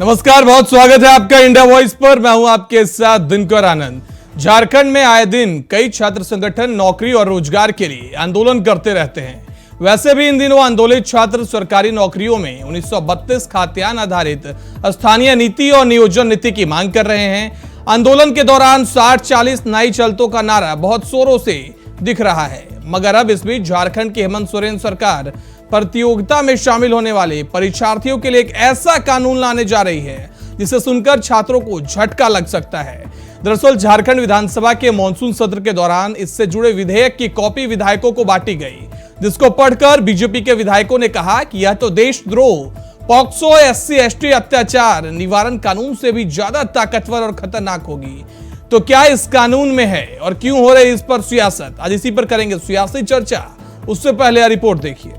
नमस्कार, बहुत स्वागत है आपका इंडिया वॉइस पर। मैं हूं आपके साथ दिनकर आनंद। झारखंड में आए दिन कई छात्र संगठन नौकरी और रोजगार के लिए आंदोलन करते रहते हैं। वैसे भी इन दिनों आंदोलित छात्र सरकारी नौकरियों में 1932 खाद्यान्न आधारित स्थानीय नीति और नियोजन नीति की मांग कर रहे हैं। आंदोलन के दौरान 60-40 नई चलतों का नारा बहुत जोरों से दिख रहा है, मगर अब इस बीच झारखंड की हेमंत सोरेन सरकार प्रतियोगिता में शामिल होने वाले परीक्षार्थियों के लिए एक ऐसा कानून लाने जा रही है जिसे सुनकर छात्रों को झटका लग सकता है। दरअसल झारखंड विधानसभा के मानसून सत्र के दौरान इससे जुड़े विधेयक की कॉपी विधायकों को बांटी गई, जिसको पढ़कर बीजेपी के विधायकों ने कहा कि यह तो देशद्रोह, पॉक्सो, SC/ST अत्याचार निवारण कानून से भी ज्यादा ताकतवर और खतरनाक होगी। तो क्या इस कानून में है और क्यों हो रही इस पर सियासत? आज इसी पर करेंगे सियासी चर्चा। उससे पहले यह रिपोर्ट देखिए।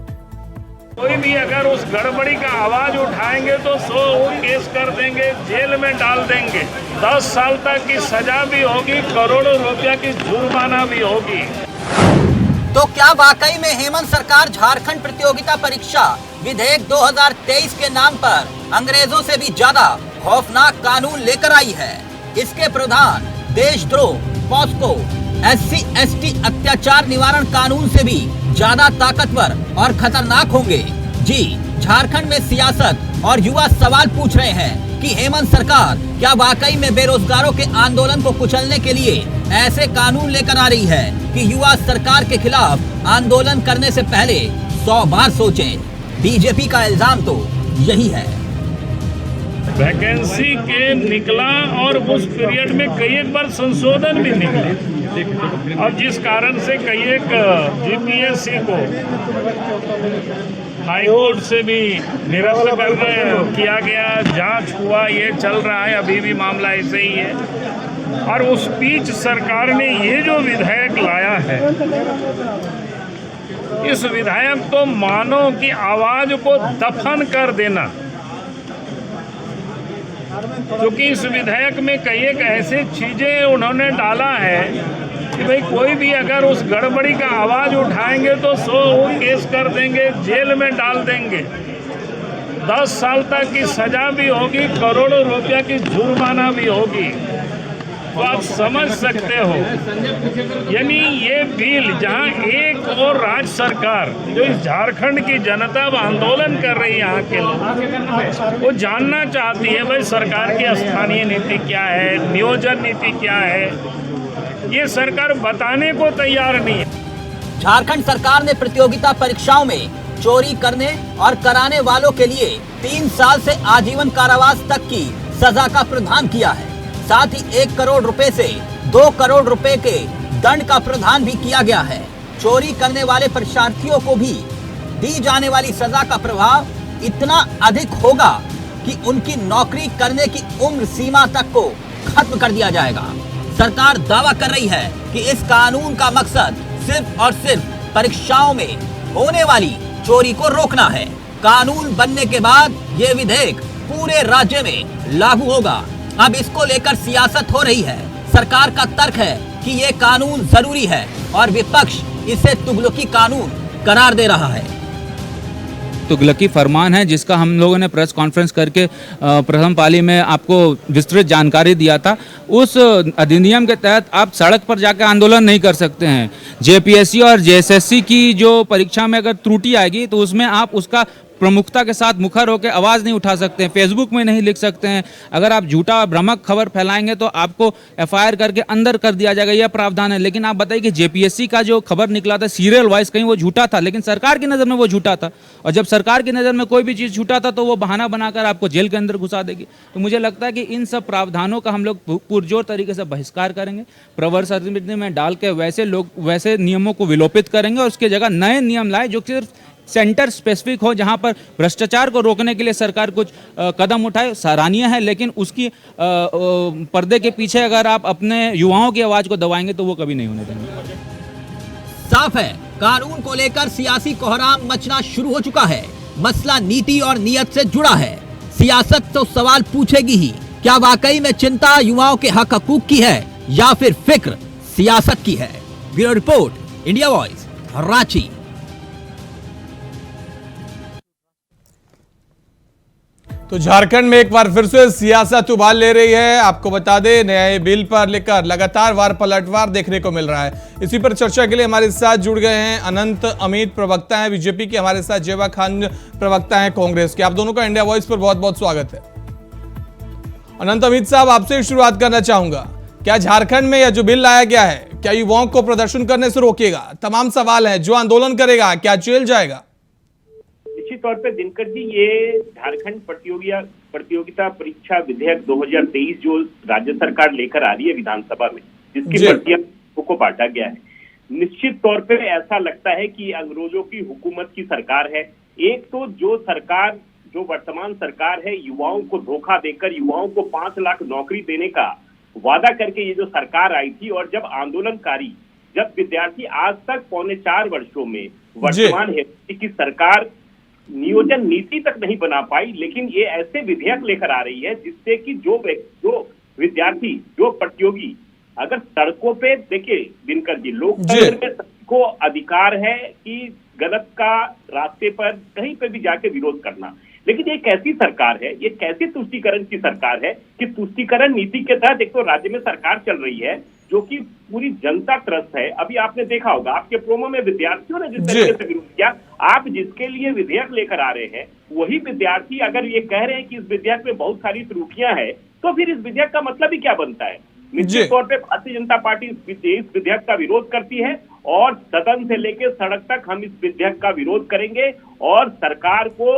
कोई भी अगर उस गड़बड़ी का आवाज उठाएंगे तो 100 केस कर देंगे, जेल में डाल देंगे, 10 साल तक की सजा भी होगी, करोड़ों रुपया की जुर्माना भी होगी। तो क्या वाकई में हेमंत सरकार झारखंड प्रतियोगिता परीक्षा विधेयक 2023 के नाम पर अंग्रेजों से भी ज्यादा खौफनाक कानून लेकर आई है? इसके प्रावधान देशद्रोह, पॉक्सो, SC/ST अत्याचार निवारण कानून से भी ज्यादा ताकतवर और खतरनाक होंगे। जी, झारखंड में सियासत और युवा सवाल पूछ रहे हैं कि हेमंत सरकार क्या वाकई में बेरोजगारों के आंदोलन को कुचलने के लिए ऐसे कानून लेकर आ रही है कि युवा सरकार के खिलाफ आंदोलन करने से पहले 100 बार सोचें। बीजेपी का इल्जाम तो यही है। वैकेंसी के निकला और उस पीरियड में कई एक बार संशोधन भी निकले, और जिस कारण से कई एक GPSC को हाई कोर्ट से भी निरस्त किया गया, जांच हुआ, ये चल रहा है, अभी भी मामला ऐसे ही है। और उस बीच सरकार ने ये जो विधेयक लाया है, इस विधेयक तो मानव की आवाज को दफन कर देना, क्योंकि इस विधेयक में कई एक ऐसे चीजें उन्होंने डाला है कि भाई कोई भी अगर उस गड़बड़ी का आवाज उठाएंगे तो 100 केस कर देंगे, जेल में डाल देंगे, 10 साल तक की सजा भी होगी, करोड़ों रुपया की जुर्माना भी होगी। तो आप समझ सकते हो, यानी ये बिल जहां एक और राज्य सरकार जो इस झारखंड की जनता अब आंदोलन कर रही है, यहाँ के लोग वो जानना चाहती है भाई सरकार की स्थानीय नीति क्या है, नियोजन नीति क्या है, ये सरकार बताने को तैयार नहीं है। झारखंड सरकार ने प्रतियोगिता परीक्षाओं में चोरी करने और कराने वालों के लिए 3 साल से आजीवन कारावास तक की सजा का प्रावधान किया है। साथ ही 1 करोड़ रुपए से 2 करोड़ रुपए के दंड का प्रावधान भी किया गया है। चोरी करने वाले परीक्षार्थियों को भी दी जाने वाली सजा का प्रभाव इतना अधिक होगा कि उनकी नौकरी करने की उम्र सीमा तक को खत्म कर दिया जाएगा। सरकार दावा कर रही है कि इस कानून का मकसद सिर्फ और सिर्फ परीक्षाओं में होने वाली चोरी को रोकना है। कानून बनने के बाद ये विधेयक पूरे राज्य में लागू होगा। अब इसको लेकर सियासत हो रही है। सरकार का तर्क है कि ये कानून जरूरी है और विपक्ष इसे तुगलकी कानून करार दे रहा है। तुगलकी फरमान है जिसका हम लोगों ने प्रेस कॉन्फ्रेंस करके प्रथम पाली में आपको विस्तृत जानकारी दिया था। उस अधिनियम के तहत आप सड़क पर जाकर आंदोलन नहीं कर सकते हैं। JPSC और JSSC की जो परीक्षा में अगर त्रुटि आएगी तो उसमें आप उसका प्रमुखता के साथ मुखर होकर आवाज़ नहीं उठा सकते हैं, फेसबुक में नहीं लिख सकते हैं। अगर आप झूठा भ्रामक खबर फैलाएंगे तो आपको FIR करके अंदर कर दिया जाएगा, यह प्रावधान है। लेकिन आप बताइए कि JPSC का जो खबर निकला था सीरियल वाइज, कहीं वो झूठा था, लेकिन सरकार की नज़र में वो झूठा था। और जब सरकार की नज़र में कोई भी चीज़ झूठा था तो वो बहाना बनाकर आपको जेल के अंदर घुसा देगी। तो मुझे लगता है कि इन सब प्रावधानों का हम लोग पुरजोर तरीके से बहिष्कार करेंगे, प्रवर समिति में डाल के वैसे नियमों को विलोपित करेंगे और उसकी जगह नए नियम लाए जो सिर्फ सेंटर स्पेसिफिक हो, जहां पर भ्रष्टाचार को रोकने के लिए सरकार कुछ कदम उठाए, सराहनीय है। लेकिन उसकी पर्दे के पीछे अगर आप अपने युवाओं की आवाज को दबाएंगे तो वो कभी नहीं होने देंगे। साफ है, कानून को लेकर सियासी कोहराम मचना शुरू हो चुका है। मसला नीति और नियत से जुड़ा है। सियासत तो सवाल पूछेगी ही, क्या वाकई में चिंता युवाओं के हक हकूक की है या फिर फिक्र सियासत की है? Bureau report, India voice, Ranchi. तो झारखंड में एक बार फिर से सियासत उबाल ले रही है। आपको बता दें, नए बिल पर लेकर लगातार वार पलटवार देखने को मिल रहा है। इसी पर चर्चा के लिए हमारे साथ जुड़ गए हैं अनंत अमित, प्रवक्ता हैं बीजेपी के, हमारे साथ जेवा खान, प्रवक्ता हैं कांग्रेस के। आप दोनों का इंडिया वॉइस पर बहुत बहुत स्वागत है। अनंत अमित साहब, आपसे शुरुआत करना चाहूंगा, क्या झारखंड में यह जो बिल लाया गया है, क्या युवाओं को प्रदर्शन करने से रोकेगा? तमाम सवाल है। जो आंदोलन करेगा क्या जेल जाएगा? निश्चित तौर पे दिनकर जी, ये झारखंड प्रतियोगिता परीक्षा विधेयक 2023 जो राज्य सरकार लेकर आ रही है विधानसभा में, जिसकी प्रतियों को बांटा गया है, निश्चित तौर पे ऐसा लगता है कि अंग्रेजों की हुकूमत की सरकार है। एक तो जो वर्तमान सरकार है, युवाओं को धोखा देकर युवाओं को 5 लाख नौकरी देने का वादा करके ये जो सरकार आई थी, और जब विद्यार्थी आज तक पौने 4 वर्षों में वर्तमान हेमंत की सरकार नियोजन नीति तक नहीं बना पाई, लेकिन ये ऐसे विधेयक लेकर आ रही है जिससे कि जो विद्यार्थी, जो प्रतियोगी अगर सड़कों पे, देखिए दिनकर जी, लोकतंत्र में सबको अधिकार है कि गलत का रास्ते पर कहीं पे भी जाके विरोध करना, लेकिन ये कैसी सरकार है, ये कैसी तुष्टीकरण की सरकार है कि तुष्टीकरण नीति के तहत एक तो राज्य में सरकार चल रही है जो कि पूरी जनता त्रस्त है। अभी आपने देखा होगा आपके प्रोमो में विद्यार्थियों ने जिस तरीके से विरोध किया, आप जिसके लिए विधेयक लेकर आ रहे हैं वही विद्यार्थी अगर ये कह रहे हैं कि इस विधेयक में बहुत सारी त्रुटियां हैं, तो फिर इस विधेयक का मतलब ही क्या बनता है? निश्चित तौर पे भारतीय जनता पार्टी इस विधेयक का विरोध करती है और सदन से लेकर सड़क तक हम इस विधेयक का विरोध करेंगे और सरकार को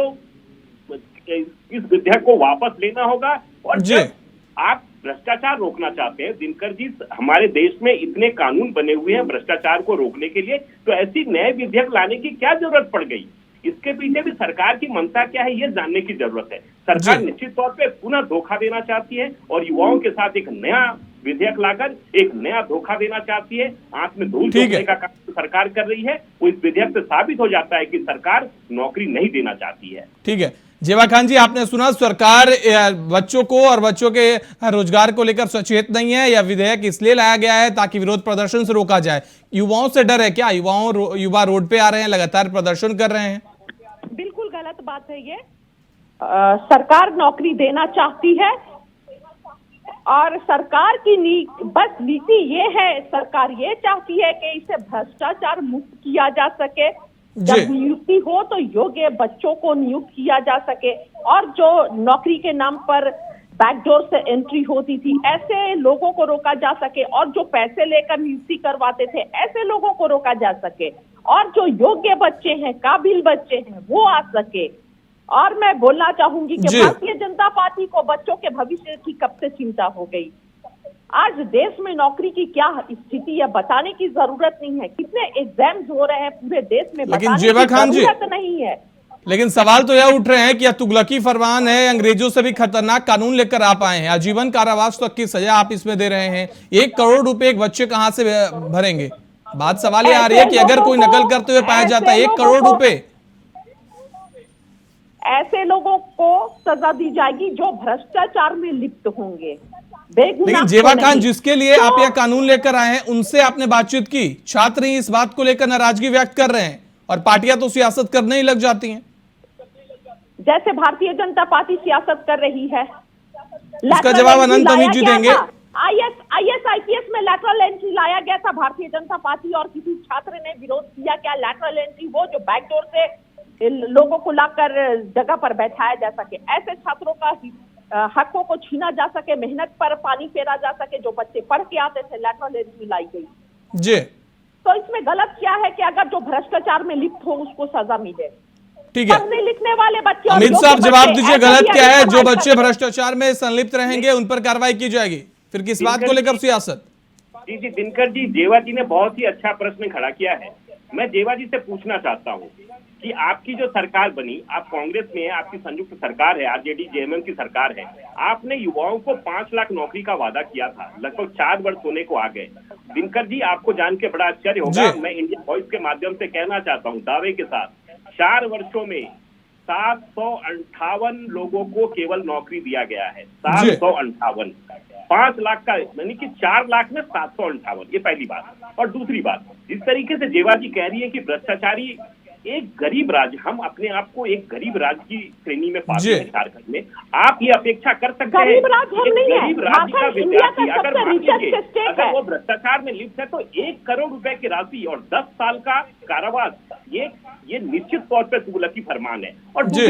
इस विधेयक को वापस लेना होगा। और जब आप भ्रष्टाचार रोकना चाहते हैं दिनकर जी, हमारे देश में इतने कानून बने हुए हैं भ्रष्टाचार को रोकने के लिए, तो ऐसी नए विधेयक लाने की क्या जरूरत पड़ गई? इसके पीछे भी सरकार की मंशा क्या है, ये जानने की जरूरत है। सरकार निश्चित तौर पे पुनः धोखा देना चाहती है और युवाओं के साथ एक नया विधेयक लाकर एक नया धोखा देना चाहती है। आंख में धूल झोंकने का काम सरकार कर रही है, वो इस विधेयक से साबित हो जाता है कि सरकार नौकरी नहीं देना चाहती है। ठीक है, जेवा खान जी, आपने सुना सरकार बच्चों को और बच्चों के रोजगार को लेकर सचेत नहीं है। यह विधेयक इसलिए लाया गया है ताकि विरोध प्रदर्शन से रोका जाए। युवाओं से डर है क्या? युवा रोड पे आ रहे हैं, लगातार प्रदर्शन कर रहे हैं। बिल्कुल गलत बात है ये। सरकार नौकरी देना चाहती है और सरकार की नीति ये है, सरकार ये चाहती है कि इसे भ्रष्टाचार मुक्त किया जा सके। जब नियुक्ति हो तो योग्य बच्चों को नियुक्त किया जा सके और जो नौकरी के नाम पर बैकडोर से एंट्री होती थी ऐसे लोगों को रोका जा सके और जो पैसे लेकर नियुक्ति करवाते थे ऐसे लोगों को रोका जा सके और जो योग्य बच्चे हैं, काबिल बच्चे हैं, वो आ सके। और मैं बोलना चाहूंगी कि भारतीय जनता पार्टी को बच्चों के भविष्य की कब से चिंता हो गई। आज देश में नौकरी की क्या स्थिति है बताने की जरूरत नहीं है। कितने एग्जाम्स हो रहे हैं पूरे देश में, लेकिन जेवा खान जी, नहीं है। लेकिन सवाल तो यह उठ रहे हैं कि यह तुगलकी फरमान है, अंग्रेजों से भी खतरनाक कानून लेकर आप आए हैं, आजीवन कारावास तक की सजा आप इसमें दे रहे हैं। 1 करोड़ रुपए एक बच्चे कहां से भरेंगे? बात सवाल ये आ रही है कि अगर कोई नकल करते हुए पाया जाता है 1 करोड़ रुपए, ऐसे लोगों को सजा दी जाएगी जो भ्रष्टाचार में लिप्त होंगे। लेकिन जेवा खान, जिसके लिए आप यह कानून लेकर आए हैं उनसे आपने बातचीत की? छात्र ही इस बात को लेकर नाराजगी व्यक्त कर रहे हैं और पार्टियां तो सियासत करने ही लग जाती हैं। जैसे भारतीय जनता पार्टी सियासत कर रही है, इसका जवाब अनंत अमित जी देंगे। IAS में लैटरल एंट्री लाया गया था भारतीय जनता पार्टी और किसी छात्र ने विरोध किया क्या? लैटरल एंट्री वो जो बैकडोर से लोगों को लाकर जगह पर बैठाया जा सके, ऐसे छात्रों का हकों को छीना जा सके, मेहनत पर पानी फेरा जा सके, जो बच्चे पढ़ के आते थे, लैटरल एंट्री लाई गई जी। तो इसमें गलत क्या है कि अगर जो भ्रष्टाचार में लिप्त हो उसको सजा मिले। ठीक है, पढ़ने लिखने वाले बच्चे। अमित साहब जवाब दीजिए, गलत क्या है? जो बच्चे भ्रष्टाचार में संलिप्त रहेंगे उन पर कार्रवाई की जाएगी, फिर किस बात को लेकर सियासत? जी दिनकर जी, जेवा जी ने बहुत ही अच्छा प्रश्न खड़ा किया है। मैं जेवा जी से पूछना चाहता हूँ कि आपकी जो सरकार बनी, आप कांग्रेस में है, आपकी संयुक्त सरकार है, आरजेडी जेएमएम की सरकार है, आपने युवाओं को 5 लाख नौकरी का वादा किया था, लगभग 4 वर्ष होने को आ गए। दिनकर जी, आपको जान के बड़ा आश्चर्य होगा, मैं इंडिया वॉइस के माध्यम से कहना चाहता हूँ दावे के साथ, 4 वर्षों में 758 लोगों को केवल नौकरी दिया गया है। 758, 5 लाख का यानी कि 4 लाख में 758, ये पहली बात। और दूसरी बात, जिस तरीके से जेवा जी कह रही है कि भ्रष्टाचारी एक गरीब राज्य, हम अपने आप को एक गरीब राज्य की श्रेणी में पाते जी। हैं झारखंड में। आप ये अपेक्षा कर सकते हैं गरीब राज्य हम एक नहीं है। गरीब राज्य का झारखंड इंडिया का विद्यार्थी अगर सबसे मान richest लीजिए state अगर है। वो भ्रष्टाचार में लिप्त है तो 1 करोड़ रुपए की राशि और 10 साल का कारावास, ये निश्चित तौर पर तुगलकी फरमान है। और जी।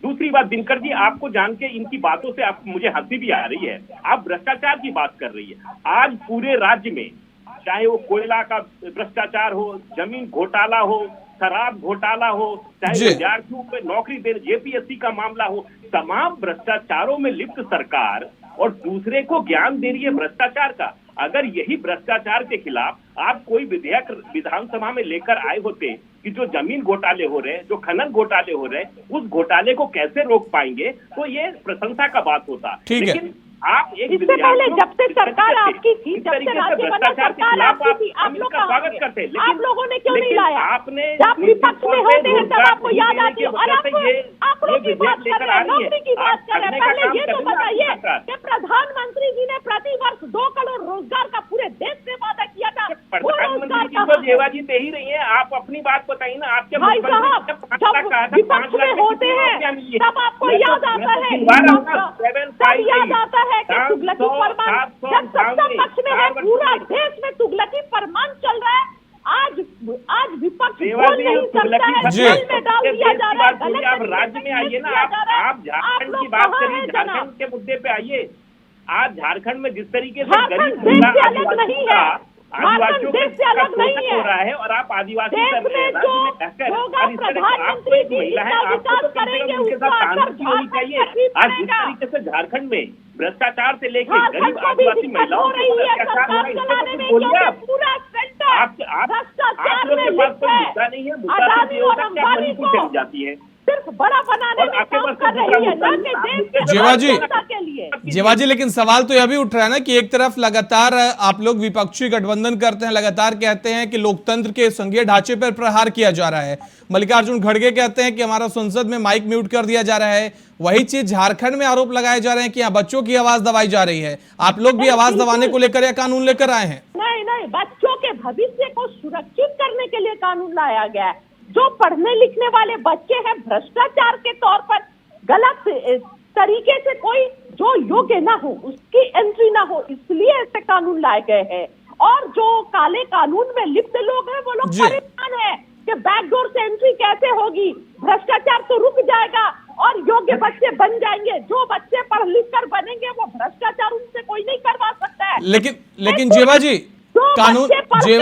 दूसरी बात दिनकर जी, आपको जान के इनकी बातों से मुझे हंसी भी आ रही है। आप भ्रष्टाचार की बात कर रही है। आज पूरे राज्य में चाहे वो कोयला का भ्रष्टाचार हो, जमीन घोटाला हो, शराब घोटाला हो, चाहे जी। विद्यार्थियों को नौकरी देने जेपीएससी का मामला हो, तमाम भ्रष्टाचारों में लिप्त सरकार और दूसरे को ज्ञान दे रही है भ्रष्टाचार का। अगर यही भ्रष्टाचार के खिलाफ आप कोई विधेयक विधानसभा में लेकर आए होते कि जो जमीन घोटाले हो रहे हैं, जो खनन घोटाले हो रहे हैं, उस घोटाले को कैसे रोक पाएंगे, तो ये प्रशंसा का बात होता। ठीक है। लेकिन आप एक इससे पहले जब से सरकार आपकी थी, इस जब से तरीके से राज्य बना भ्रष्टाचार के सरकार खिलाफ आपकी थी, आप हम लोग इसका स्वागत करते हैं। आप लोगों ने क्यों नहीं लेकिन लाया? आपने जब विपक्ष में होते हैं तब आपको याद आती है। और आप लोग की बात कर रहे हैं, नौकरी की बात कर रहे हैं। पहले ये तो बताइए कि प्रधानमंत्री जी ने प्रतिवर्ष 2 करोड़ रोजगार का पूरे देश से वादा किया था। वो रोजगार प्रधानमंत्री जी को जेवाजी दे ही रही है। आप अपनी बात बताइए ना। आपके भाई साहब, मुख्यमंत्री ने 5 लाख कहा था, जब 5 विपक्ष लाख में होते हैं तब आपको याद आता है, तब याद आता है कि तुगलकी फरमान, जब सत्ता पक्ष में है पूरा देश में तुगलकी फरमान चल रहा है। आज विपक्ष बोल नहीं सकता है, जी। जेल में डाल दिया जा रहा है, गलत आप राज्य में आइए ना। आप झारखंड की बात करिए, झारखंड के मुद्दे पे आइए। आज झारखंड में जिस तरीके से झारखंड गरीब देश मुद्दा से अलग नहीं है। आदिवासियों देश से अलग नहीं है। हो रहा है और आप आदिवासी देश कर रहे हैं, में राज्य जो में कहकर होगा और इस तरह से आपको प्रधानमंत्री एक जी महिला है, जितना आपको तो विकास कम से कम करेंगे उनके उसका साथ असर सहानुभूति होनी झारखंड चाहिए। पर भी आज जिस पड़ेगा। तरीके से झारखंड में भ्रष्टाचार से लेकर झारखंड गरीब को भी आदिवासी दिक्कत महिलाओं हो के रही ऊपर है अत्याचार हो सरकार रहे हैं, चलाने इसको में, तो बोलिए क्योंकि आप। पूरा सेंटर आप भ्रष्टाचार लोग में के पास लिप्त कोई है। मुद्दा नहीं है, मुद्दा अदानी सिर्फ ये और होता है कि आप अंबानी मणिपुर को चली जाती है सिर्फ बड़ा बनाने और में आपके काम पास कर कोई रही है, दूसरा न मुद्दा कि नहीं। देश के जेवा जी। जनता के लिए। जेवाजी, लेकिन सवाल तो यह भी उठ रहा है ना कि एक तरफ लगातार आप लोग विपक्षी गठबंधन करते हैं, लगातार कहते हैं कि लोकतंत्र के संघीय ढांचे पर प्रहार किया जा रहा है। मल्लिकार्जुन खड़गे कहते हैं कि हमारा संसद में माइक म्यूट कर दिया जा रहा है। वही चीज झारखंड में आरोप लगाए जा रहे हैं कि यहाँ बच्चों की आवाज दबाई जा रही है। आप लोग भी आवाज दबाने को लेकर यह कानून लेकर आए हैं? नहीं, बच्चों के भविष्य को सुरक्षित करने के लिए कानून लाया गया है। जो पढ़ने लिखने वाले बच्चे हैं, भ्रष्टाचार के तौर पर गलत तरीके से कोई जो योग्य ना हो उसकी एंट्री ना हो, इसलिए ऐसे कानून लाए गए हैं। और जो काले कानून में लिप्त लोग हैं वो लोग जी। परेशान है कि बैकडोर से एंट्री कैसे होगी, भ्रष्टाचार तो रुक जाएगा और योग्य बच्चे बन जाएंगे। जो बच्चे पढ़ लिख कर बनेंगे वो भ्रष्टाचार उनसे कोई नहीं करवा सकता है। लेकिन जेवा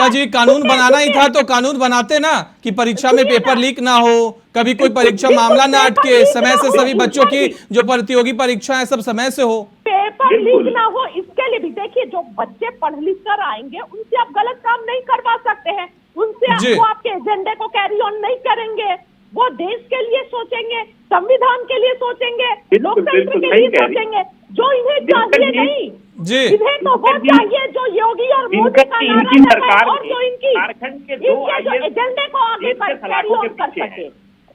जी कानून बनाना ही था तो कानून बनाते ना कि परीक्षा में पेपर लीक ना हो, कभी कोई परीक्षा मामला ना अटके, समय से सभी बच्चों की जो प्रतियोगी परीक्षा है सब समय से हो। पेपर लीक ना हो इसके लिए भी देखिए, जो बच्चे पढ़ लिख कर आएंगे उनसे आप गलत काम नहीं करवा सकते हैं। उनसे वो आपके एजेंडे को कैरी ऑन नहीं करेंगे। वो देश के लिए सोचेंगे, संविधान के लिए सोचेंगे, लोकतंत्र के लिए सोचेंगे। जो इन्हें चाहिए नहीं जी, इन्हें तो वो चाहिए जो योगी और मोदी का इनकी नारा सरकार है और जो इनकी झारखंड के 2 एजेंडे को आगे कैरी ऑन कर सके।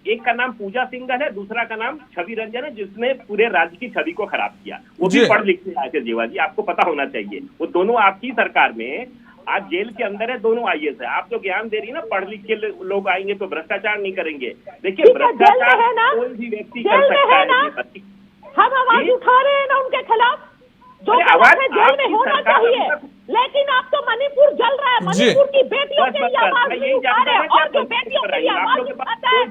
एक का नाम पूजा सिंघल है, दूसरा का नाम छवि रंजन है, जिसने पूरे राज्य की छवि को खराब किया। वो भी पढ़ लिख के आए थे जेवा जी, आपको पता होना चाहिए। वो दोनों आपकी सरकार में आज जेल के अंदर है, दोनों आईएएस है। आप जो ज्ञान दे रही है ना, पढ़ लिख के लोग आएंगे तो भ्रष्टाचार नहीं करेंगे। देखिए भ्रष्टाचार कोई भी व्यक्ति कर सकता है। हम आवाज उठा रहे हैं ना उनके खिलाफ, जो आवाज जेल में होना चाहिए। लेकिन आप तो मणिपुर जल रहा है, मणिपुर की बेटियों के लिए आवाज नहीं उठा रहे और जो बेटियों के लिए आवाज उठाता है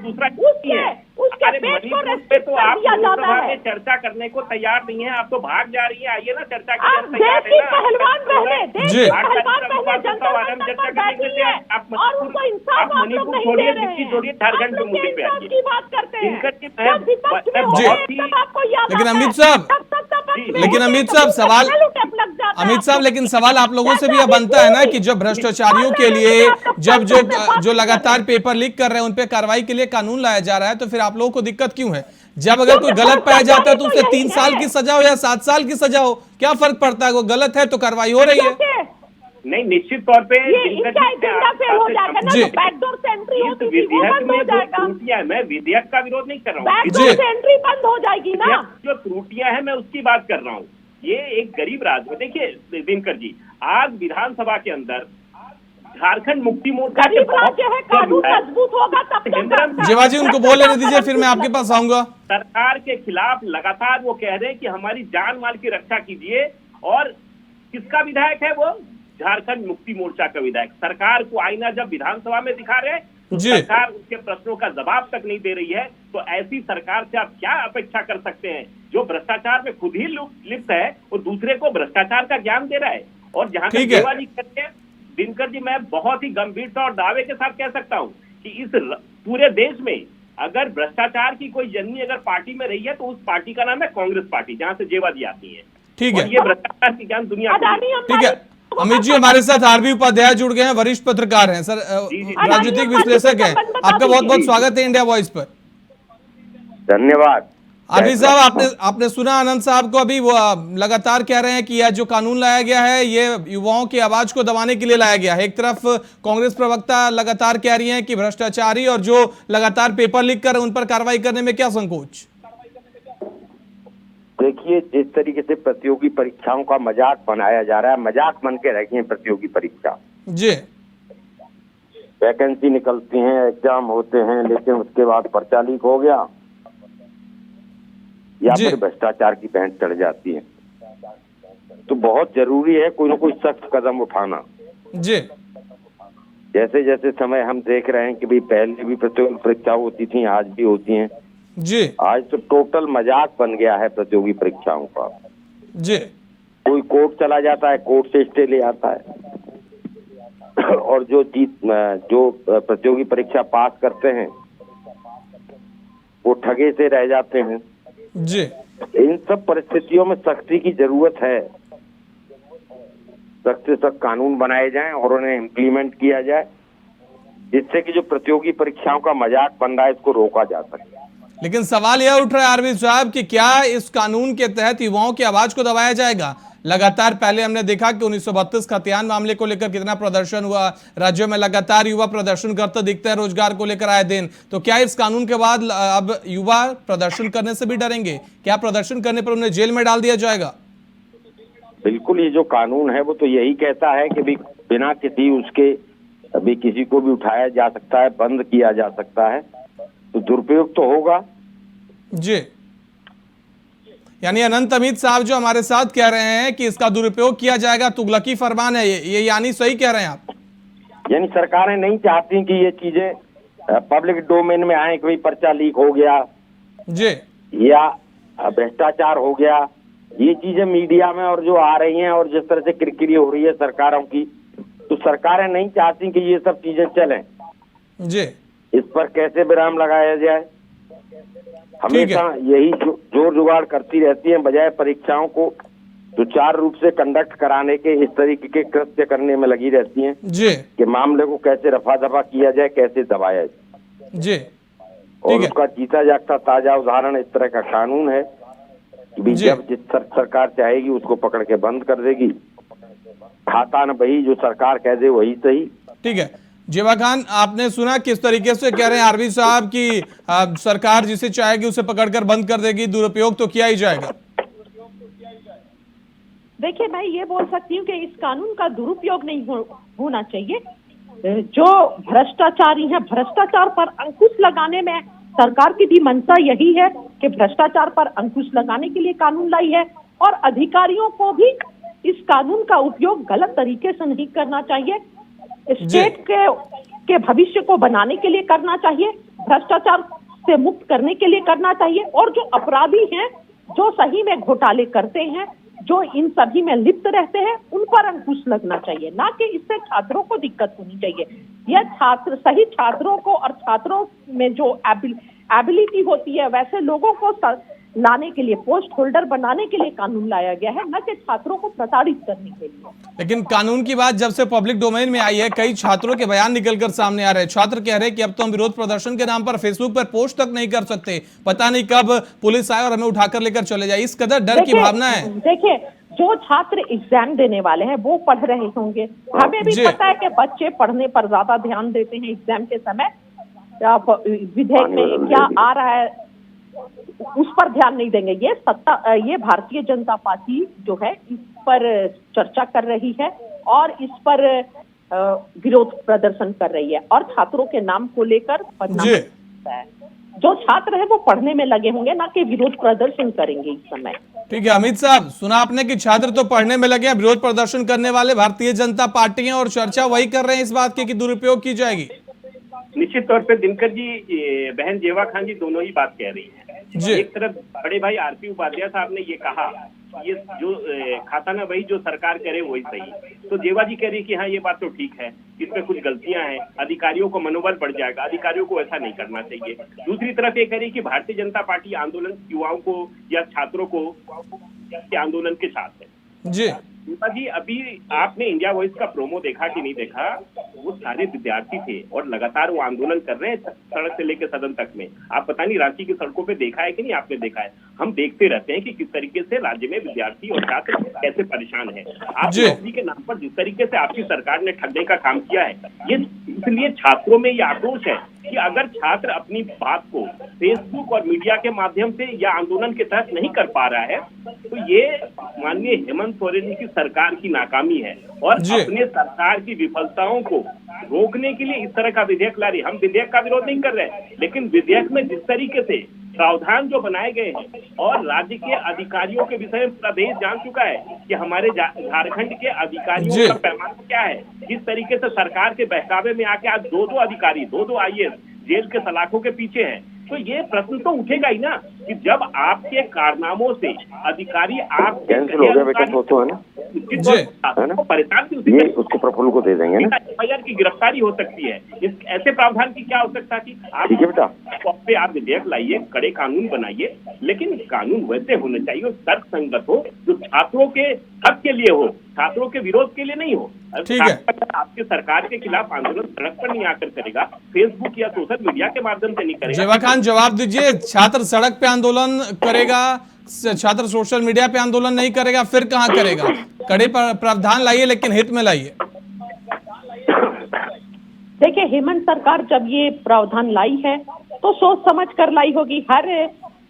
उसके पेट को रेस्पेक्ट कर दिया जाता है। चर्चा करने को तैयार नहीं है, आप तो भाग जा रही है। आइए ना चर्चा आप देश की पहलवान बहने, देश की पहलवान बहने जनता मंच पर बैठी है और उनको इंसाफ आप लोग नहीं दे रहे हैं। झारखंड के मुद्दे पे इंसाफ की बात करते हैं। लेकिन अमित साहब लेकिन सवाल आप लोगों से भी यह बनता है ना कि जब भ्रष्टाचारियों के लिए जब जो लगातार पेपर लीक कर रहे हैं उन पे कार्रवाई के लिए कानून लाया जा रहा है, तो फिर आप लोगों को दिक्कत क्यों है? जब अगर कोई गलत पाया जाता है तो उसे 3 साल की सजा हो या 7 साल की सजा हो, क्या फर्क पड़ता है? वो गलत है तो कार्रवाई हो रही है। नहीं, निश्चित तौर पे इनका एजेंडा फेल हो जाएगा ना, तो बैकडोर से एंट्री होती थी वो बंद हो जाएगा। मैं विधेयक का विरोध नहीं कर रहा हूँ, बैकडोर से एंट्री बंद हो जाएगी ना। जो त्रुटियां हैं मैं उसकी बात कर रहा हूँ। ये एक गरीब राज्य में देखिए दिनकर जी, आज विधानसभा के अंदर झारखंड मुक्ति मोर्चा के गरीब राज्य है, कानून मजबूत होगा तब तो जेवा जी उनको बोल लेने दीजिए, फिर मैं आपके पास आऊंगा। सरकार के खिलाफ लगातार वो कह रहे हैं कि हमारी जान माल की रक्षा कीजिए, और किसका विधायक है वो? झारखंड मुक्ति मोर्चा का विधायक। सरकार को आईना जब विधानसभा में दिखा रहे हैं तो जी। सरकार उसके प्रश्नों का जवाब तक नहीं दे रही है। तो ऐसी सरकार से आप क्या अपेक्षा कर सकते हैं, जो भ्रष्टाचार में खुद ही लिप्त है और दूसरे को भ्रष्टाचार का ज्ञान दे रहा है। और जहां तक ठीक है। सेवा जी कहते हैं, दिनकर जी, मैं बहुत ही गंभीरता और दावे के साथ कह सकता हूं कि इस पूरे देश में अगर भ्रष्टाचार की कोई जननी अगर पार्टी में रही है तो उस पार्टी का नाम है कांग्रेस पार्टी, जहां से जेवा जी आती है। ठीक और है, ये भ्रष्टाचार की ज्ञान दुनिया को अडानी ठीक है। अमित जी हमारे साथ आरबी उपाध्याय जुड़ गए हैं, वरिष्ठ पत्रकार हैं सर, राजनीतिक विश्लेषक हैं। आपका बहुत बहुत स्वागत है इंडिया वॉइस पर। धन्यवाद। आरबी साहब, आपने सुना आनंद साहब को अभी, वो लगातार कह रहे हैं कि यह जो कानून लाया गया है ये युवाओं की आवाज को दबाने के लिए लाया गया है। एक तरफ कांग्रेस प्रवक्ता लगातार कह रही हैं कि भ्रष्टाचारी और जो लगातार पेपर लीक कर उन पर कार्रवाई करने में क्या संकोच? देखिए, जिस तरीके से प्रतियोगी परीक्षाओं का मजाक बनाया जा रहा है, मजाक बन के रह गई है प्रतियोगी परीक्षा। जी, वैकेंसी निकलती हैं, एग्जाम होते हैं, लेकिन उसके बाद पर्चा लीक हो गया या जी। फिर भ्रष्टाचार की भेंट चढ़ जाती है। तो बहुत जरूरी है कोई ना कोई सख्त कदम उठाना। जी, जैसे जैसे समय हम देख रहे हैं कि भाई पहले भी प्रतियोगी परीक्षा होती थी, आज भी होती हैं। जी, आज तो टोटल मजाक बन गया है प्रतियोगी परीक्षाओं का। जी, कोई कोर्ट चला जाता है, कोर्ट से स्टे ले आता है और जो प्रतियोगी परीक्षा पास करते हैं वो ठगे से रह जाते हैं। जी, इन सब परिस्थितियों में सख्ती की जरूरत है। सख्त से सख्त कानून बनाए जाएं और उन्हें इम्प्लीमेंट किया जाए, जिससे कि जो प्रतियोगी परीक्षाओं का मजाक बन रहा है इसको रोका जा सके। लेकिन सवाल यह उठ रहा है आरबी साहब कि क्या इस कानून के तहत युवाओं की आवाज को दबाया जाएगा? लगातार पहले हमने देखा कि 1932 खतियान मामले को लेकर कितना प्रदर्शन हुआ, राज्यों में लगातार युवा प्रदर्शन करते दिखते हैं रोजगार को लेकर आए दिन। तो क्या इस कानून के बाद अब युवा प्रदर्शन करने से भी डरेंगे? क्या प्रदर्शन करने पर उन्हें जेल में डाल दिया जाएगा? बिल्कुल, ये जो कानून है वो तो यही कहता है कि बिना किसी उसके अभी किसी को भी उठाया जा सकता है, बंद किया जा सकता है, तो दुरुपयोग तो होगा। जी, यानी अनंत अमित साहब जो हमारे साथ कह रहे हैं कि इसका दुरुपयोग किया जाएगा, तुगलकी फरमान है ये यानी सही कह रहे हैं आप? यानी सरकारें नहीं चाहती कि ये चीजें पब्लिक डोमेन में आए कि भाई पर्चा लीक हो गया जी, या भ्रष्टाचार हो गया। ये चीजें मीडिया में और जो आ रही हैं और जिस तरह से किरकिरी हो रही है सरकारों की, तो सरकारें नहीं चाहती कि ये सब चीजें चलें। जी, इस पर कैसे विराम लगाया जाए, हमेशा यही जोर जुगाड़ करती रहती है, बजाय परीक्षाओं को सुचारू रूप से कंडक्ट कराने के इस तरीके के कृत्य करने में लगी रहती हैं जी, कि मामले को कैसे रफा दफा किया जाए, कैसे दबाया जाए। जी, और उसका जीता जागता ताजा उदाहरण इस तरह का कानून है कि जब जिस सरकार चाहेगी उसको पकड़ के बंद कर देगी। खाता न बही, जो सरकार कह दे वही सही। ठीक है। जेवा खान, आपने सुना किस तरीके से कह रहे हैं आरबी साहब कि सरकार जिसे चाहेगी उसे पकड़कर बंद कर देगी, दुरुपयोग तो किया ही जाएगा। देखिए, मैं ये बोल सकती हूँ कि इस कानून का दुरुपयोग नहीं होना चाहिए। जो भ्रष्टाचारी हैं, भ्रष्टाचार पर अंकुश लगाने में सरकार की भी मंशा यही है कि भ्रष्टाचार पर अंकुश लगाने के लिए कानून लाई है, और अधिकारियों को भी इस कानून का उपयोग गलत तरीके से नहीं करना चाहिए। स्टेट के भविष्य को बनाने के लिए करना चाहिए, भ्रष्टाचार से मुक्त करने के लिए करना चाहिए, और जो अपराधी हैं, जो सही में घोटाले करते हैं, जो इन सभी में लिप्त रहते हैं, उन पर अंकुश लगना चाहिए, ना कि इससे छात्रों को दिक्कत होनी चाहिए। यह सही छात्रों को और छात्रों में जो एबिलिटी होती है वैसे लोगों को लाने के लिए, पोस्ट होल्डर बनाने के लिए कानून लाया गया है, न कि छात्रों को प्रताड़ित करने के लिए। लेकिन कानून की बात जब से पब्लिक डोमेन में आई है, कई छात्रों के बयान निकलकर सामने आ रहे हैं। छात्र कह रहे हैं कि अब तो हम विरोध प्रदर्शन के नाम पर फेसबुक पर पोस्ट तक नहीं कर सकते, पता नहीं कब पुलिस आए और हमें उठाकर लेकर चले जाए। इस कदर डर की भावना है। देखिए, जो छात्र एग्जाम देने वाले हैं वो पढ़ रहे होंगे, हमें भी पता है कि बच्चे पढ़ने पर ज्यादा ध्यान देते हैं एग्जाम के समय। विधेयक में क्या आ रहा है उस पर ध्यान नहीं देंगे। ये भारतीय जनता पार्टी जो है इस पर चर्चा कर रही है और इस पर विरोध प्रदर्शन कर रही है और छात्रों के नाम को लेकर बदनाम जी। करता है। जो छात्र है वो पढ़ने में लगे होंगे, ना कि विरोध प्रदर्शन करेंगे इस समय। ठीक है अमित साहब, सुना आपने कि छात्र तो पढ़ने में लगे हैं, विरोध प्रदर्शन करने वाले भारतीय जनता पार्टी हैं और चर्चा वही कर रहे हैं इस बात की कि दुरुपयोग की जाएगी। निश्चित तौर पे दिनकर जी, बहन जेवा खान जी दोनों ही बात कह रही जी। हैं। एक तरफ बड़े भाई आरपी उपाध्याय साहब ने ये कहा ये जो खाता ना वही जो सरकार करे वही सही, तो जेवा जी कह रही कि हाँ ये बात तो ठीक है, इसमें कुछ गलतियां हैं, अधिकारियों को मनोबल बढ़ जाएगा, अधिकारियों को ऐसा नहीं करना चाहिए। दूसरी तरफ ये कह रही कि भारतीय जनता पार्टी आंदोलन युवाओं को या छात्रों को आंदोलन के साथ है। जी दीपा जी, अभी आपने इंडिया वॉइस का प्रोमो देखा कि नहीं देखा? वो सारे विद्यार्थी थे और लगातार वो आंदोलन कर रहे हैं सड़क से लेकर सदन तक में। आप पता नहीं रांची की सड़कों पे देखा है कि नहीं? आपने देखा है? हम देखते रहते हैं कि किस तरीके से राज्य में विद्यार्थी और छात्र कैसे परेशान है। आप नौकरी के नाम पर जिस तरीके से आपकी सरकार ने ठगने का काम किया है, ये इसलिए छात्रों में ये आक्रोश है कि अगर छात्र अपनी बात को फेसबुक और मीडिया के माध्यम से या आंदोलन के तहत नहीं कर पा रहा है, तो ये माननीय हेमंत सोरेन जी की सरकार की नाकामी है और अपने सरकार की विफलताओं को रोकने के लिए इस तरह का विधेयक ला रही है। हम विधेयक का विरोध नहीं कर रहे हैं, लेकिन विधेयक में जिस तरीके से प्रावधान जो बनाए गए हैं और राज्य के अधिकारियों के विषय में पूरा देश जान चुका है कि हमारे झारखंड के अधिकारियों का पैमाना क्या है, किस तरीके से सरकार के बहकावे में आके आज दो अधिकारी, दो IAS जेल के सलाखों के पीछे हैं। तो ये प्रश्न तो उठेगा ही ना कि जब आपके कारनामों से अधिकारी आप कैंसिल हो गया बेटा, तो है ना परेशान थी, ये उसको प्रफुल्ल को दे देंगे ना, FIR की गिरफ्तारी हो सकती है। इस ऐसे प्रावधान की क्या आवश्यकता थी? आप ठीक है बेटा, पे आप विधेयक लाइए, कड़े कानून बनाइए, लेकिन कानून वैसे होने चाहिए और तर्क संगत हो, जो छात्रों के हक के लिए हो, छात्रों के विरोध के लिए नहीं हो। ठीक है। आपके सरकार के खिलाफ आंदोलन सड़क पर नहीं आकर करेगा, फेसबुक या सोशल मीडिया के माध्यम से नहीं करेगा। जेवा खान जवाब दीजिए, छात्र सड़क पे आंदोलन करेगा, छात्र सोशल मीडिया पे आंदोलन नहीं करेगा, फिर कहाँ करेगा? कड़े प्रावधान लाइए लेकिन हित में लाइए। देखिए, हेमंत सरकार जब ये प्रावधान लाई है तो सोच समझ कर लाई होगी। हर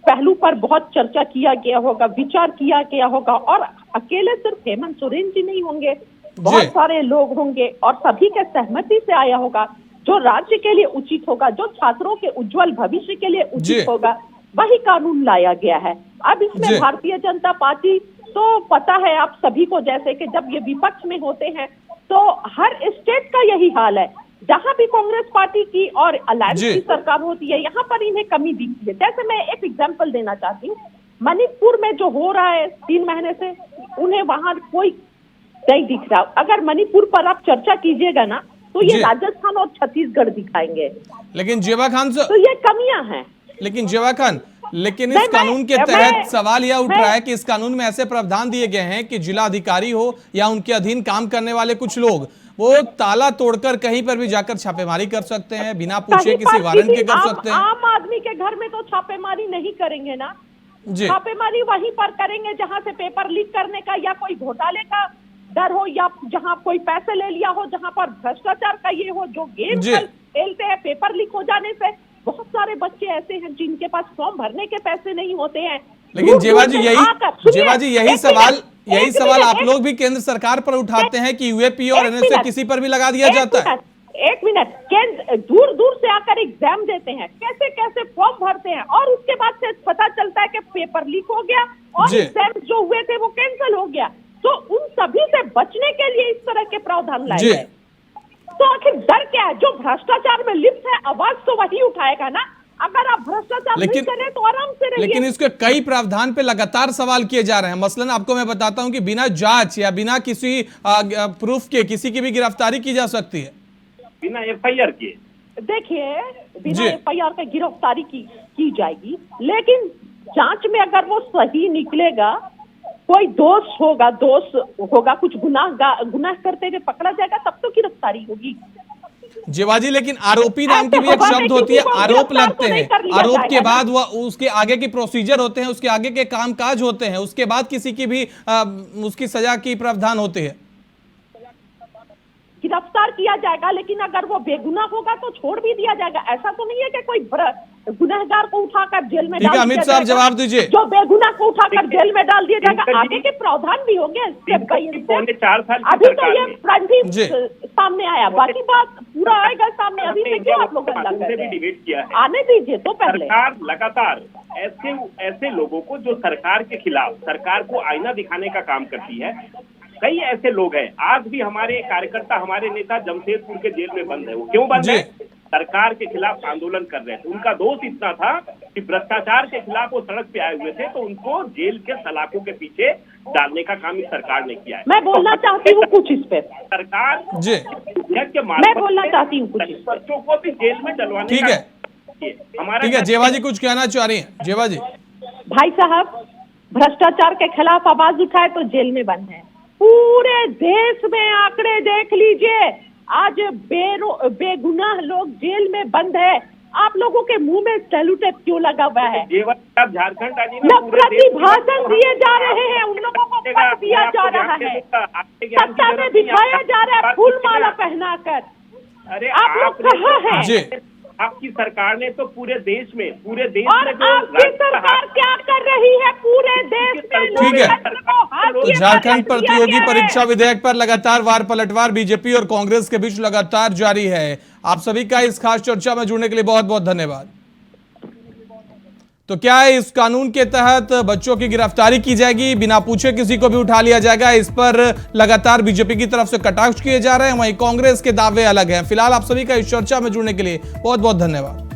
पहलू पर बहुत चर्चा किया गया होगा, विचार किया गया होगा और अकेले सिर्फ हेमंत सोरेन जी नहीं होंगे, बहुत सारे लोग होंगे और सभी के सहमति से आया होगा। जो राज्य के लिए उचित होगा, जो छात्रों के उज्जवल भविष्य के लिए उचित होगा, वही कानून लाया गया है। अब इसमें भारतीय जनता पार्टी तो पता है आप सभी को, जैसे कि जब ये विपक्ष में होते हैं तो हर स्टेट का यही हाल है। जहां भी कांग्रेस पार्टी की और अलायंस की सरकार होती है, यहाँ पर इन्हें कमी दिखती है। जैसे मैं एक एग्जांपल देना चाहती हूँ, मणिपुर में जो हो रहा है 3 महीने से, उन्हें वहां कोई नहीं दिख रहा। अगर मणिपुर पर आप चर्चा कीजिएगा ना तो ये राजस्थान और छत्तीसगढ़ दिखाएंगे। लेकिन जेवा खान तो ये कमियां हैं। लेकिन जेवा खान, लेकिन इस कानून के तहत सवाल यह उठ रहा है कि इस कानून में ऐसे प्रावधान दिए गए हैं कि जिला अधिकारी हो या उनके अधीन काम करने वाले कुछ लोग वो ताला तोड़कर कहीं पर भी जाकर छापेमारी कर सकते हैं, बिना पूछे किसी वारंट के कर सकते हैं। आम आदमी के घर में तो छापेमारी नहीं करेंगे ना, छापेमारी वहीं पर करेंगे जहां से पेपर लीक करने का या कोई घोटाले का डर हो या जहां कोई पैसे ले लिया हो, जहां पर भ्रष्टाचार का ये हो। जो गेम खेलते हैं पेपर लीक हो जाने से, बहुत सारे बच्चे ऐसे हैं जिनके पास फॉर्म भरने के पैसे नहीं होते हैं। लेकिन जेवा जी यही सवाल आप लोग भी केंद्र सरकार पर उठाते हैं कि यूएपी और एनएसए किसी पर भी लगा दिया जाता है। 1 मिनट, केंद्र दूर दूर से आकर एग्जाम देते हैं, कैसे कैसे फॉर्म भरते हैं और उसके बाद से पता चलता है कि पेपर लीक हो गया और एग्जाम जो हुए थे वो कैंसिल हो गया। तो उन सभी से बचने के लिए इस तरह के प्रावधान लाए गए। तो आखिर डर क्या है? जो भ्रष्टाचार में लिप्त है आवाज तो वही उठाएगा ना। अगर आप भ्रष्टाचार नहीं करें तो आराम से रहिए। लेकिन इसके कई प्रावधान पे लगातार सवाल किए जा रहे हैं। मसलन आपको मैं बताता हूं कि बिना जांच या बिना किसी प्रूफ के किसी की भी गिरफ्तारी की जा सकती है, बिना FIR के। देखिए, बिना FIR के गिरफ्तारी की जाएगी, लेकिन जांच में अगर वो सही निकलेगा, कोई दोष होगा, कुछ गुनाह करते हुए पकड़ा जाएगा, तब तो गिरफ्तारी होगी। जेवाजी, लेकिन आरोपी नाम की भी एक शब्द होती है, आरोप लगते हैं, आरोप के बाद वह उसके आगे की प्रोसीजर होते हैं, उसके आगे के कामकाज होते हैं, उसके बाद किसी की भी उसकी सजा की प्रावधान होती है। गिरफ्तार किया जाएगा, लेकिन अगर वो बेगुनाह होगा तो छोड़ भी दिया जाएगा। ऐसा तो नहीं है कि कोई गुनहगार को उठाकर जेल में ठीक है, डाल अमित दिया साहब जाएगा। जवाब दीजिए। जो बेगुनाह को उठाकर जेल में डाल दिया जाएगा, दिनकर आगे जी, के प्रावधान भी होंगे स्टेप बाय पौने स्टेप। 4 साल की अभी तो सरकार ये में। फ्रंट जी। ही सामने आया, बाकी बात पूरा आएगा सामने। अभी से क्यों आप लोग हल्ला कर से रहे भी हैं? डिबेट किया है। आने दीजिए तो पहले। सरकार लगातार ऐसे लोगों को जो सरकार के खिलाफ, सरकार को आईना दिखाने का काम करती है, कई ऐसे लोग हैं। आज भी हमारे कार्यकर्ता, हमारे नेता जमशेदपुर के जेल में बंद है। वो क्यों बंद जी। है? सरकार के खिलाफ आंदोलन कर रहे थे। उनका दोष इतना था कि भ्रष्टाचार के खिलाफ वो सड़क पे आए हुए थे, तो उनको जेल के सलाखों के पीछे डालने का काम इस सरकार ने किया है। मैं बोलना चाहती हूँ कुछ इस पे। सरकार जी के मैं बोलना चाहती हूँ कुछ इस पे। बच्चों को भी जेल में डलवाने ठीक का है, हमारा ठीक है। जेवा जी कुछ कहना चाह रही हैं? जेवा जी। भाई साहब, भ्रष्टाचार के खिलाफ आवाज उठाए तो जेल में बंद है। पूरे देश में आंकड़े देख लीजिए, आज बेगुनाह लोग जेल में बंद है। आप लोगों के मुंह में सेलुटेप क्यों लगा हुआ है? झारखंड आने में पूरे नफरती देश में भाषण दिए जा रहे हैं, उन लोगों को पद दिया जा रहा है, सत्ता में दिखाया जा रहा है फूल माला पहनाकर। अरे आप लोग कहाँ हैं? जी। आपकी सरकार ने तो पूरे देश में और जो आपकी सरकार क्या कर रही है? पूरे देश में ठीक है। लोकतंत्र को हाथ तो दिए झारखंड दिया प्रतियोगी गया है। परीक्षा विधेयक पर लगातार वार पलटवार बीजेपी और कांग्रेस के बीच लगातार जारी है। आप सभी का इस खास चर्चा में जुड़ने के लिए बहुत बहुत धन्यवाद। तो क्या है, इस कानून के तहत बच्चों की गिरफ्तारी की जाएगी, बिना पूछे किसी को भी उठा लिया जाएगा? इस पर लगातार बीजेपी की तरफ से कटाक्ष किए जा रहे हैं, वहीं कांग्रेस के दावे अलग हैं। फिलहाल आप सभी का इस चर्चा में जुड़ने के लिए बहुत बहुत धन्यवाद।